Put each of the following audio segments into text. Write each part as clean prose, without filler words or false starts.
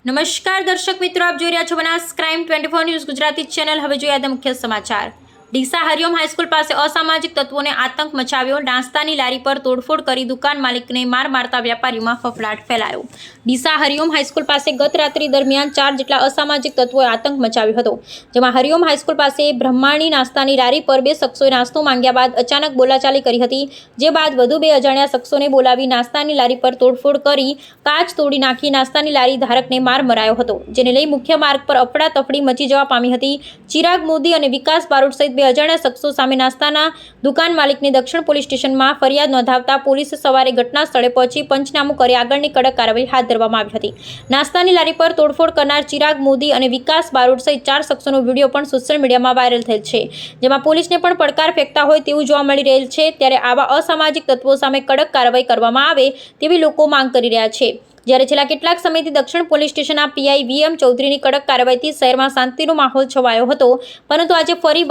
નમસ્કાર દર્શક મિત્રો, આપ જોઈ રહ્યા છો Banas crime 24 news Gujarati channel. હવે જોઈએ આજના મુખ્ય સમાચાર। ડીસા હરિઓમ હાઈસ્કૂલ પાસે અસામાજિક તત્વોને આતંક મચાવ્યો। નાસ્તાની લારી પર તોડફોડ કરી દુકાન માલિકને માર મારતા વેપારીઓમાં ફફડાટ ફેલાયો। ડીસા હરિઓમ હાઈસ્કૂલ પાસે ગત રાત્રિ દરમિયાન 4 જેટલા અસામાજિક તત્વોએ આતંક મચાવ્યો હતો, જેમાં હરિઓમ હાઈસ્કૂલ પાસે બ્રહ્માણી નાસ્તાની લારી પર 2 શખ્સોએ નાસ્તો માંગ્યા બાદ અચાનક બોલાચાલી કરી હતી, જે બાદ વધુ 2 અજાણ્યા શખ્સોને બોલાવી નાસ્તાની લારી પર તોડફોડ કરી કાચ તોડી નાખી નાસ્તાની લારી ધારકને માર મરાયો હતો, જેને લઈ મુખ્ય માર્ગ પર અફડાતફડી મચી જવા પામી હતી। ચિરાગ મોદી અને વિકાસ બારોટ સહિત 2 અજાણ્યા શખ્સો સામે નાસ્તાના દુકાન માલિકની દક્ષિણ પોલીસ સ્ટેશનમાં ફરિયાદ નોંધાવતા પોલીસ સવારે ઘટના સ્થળે પહોંચી પંચનામું કરી આગળની કડક કાર્યવાહી હાથ ધરવામાં આવી હતી। નાસ્તાની લારી પર તોડફોડ કરનાર ચિરાગ મોદી અને વિકાસ બારોટ સહિત 4 શખ્સોનો વિડીયો પણ સોશિયલ મીડિયામાં વાયરલ થયેલ છે, જેમાં પોલીસને પણ પડકાર ફેંકતા હોય તેવું જોવા મળી રહેલ છે। ત્યારે આવા અસામાજિક તત્વો સામે કડક કાર્યવાહી કરવામાં આવે તેવી લોકો માંગ કરી રહ્યા છે। જ્યારે છેલ્લા કેટલાક સમયથી દક્ષિણ પોલીસ સ્ટેશનના પીઆઈ વીએમ ચૌધરીની કડક કાર્યવાહીથી શહેરમાં શાંતિનો માહોલ છવાયો હતો, પરંતુ આજે ફરી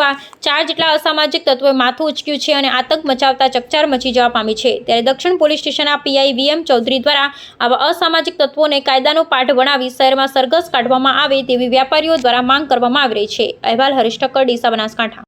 4 જેટલા અસામાજિક તત્વોએ માથું ઉંચક્યું છે અને આતંક મચાવતા ચકચાર મચી જવા પામી છે। ત્યારે દક્ષિણ પોલીસ સ્ટેશનના પીઆઈ વીએમ ચૌધરી દ્વારા આવા અસામાજિક તત્વોને કાયદાનો પાઠ ભણાવી શહેરમાં સરઘસ કાઢવામાં આવે તેવી વેપારીઓ દ્વારા માંગ કરવામાં આવી રહી છે। અહેવાલ હરીશ ઠક્કર, ડીસા, બનાસકાંઠા।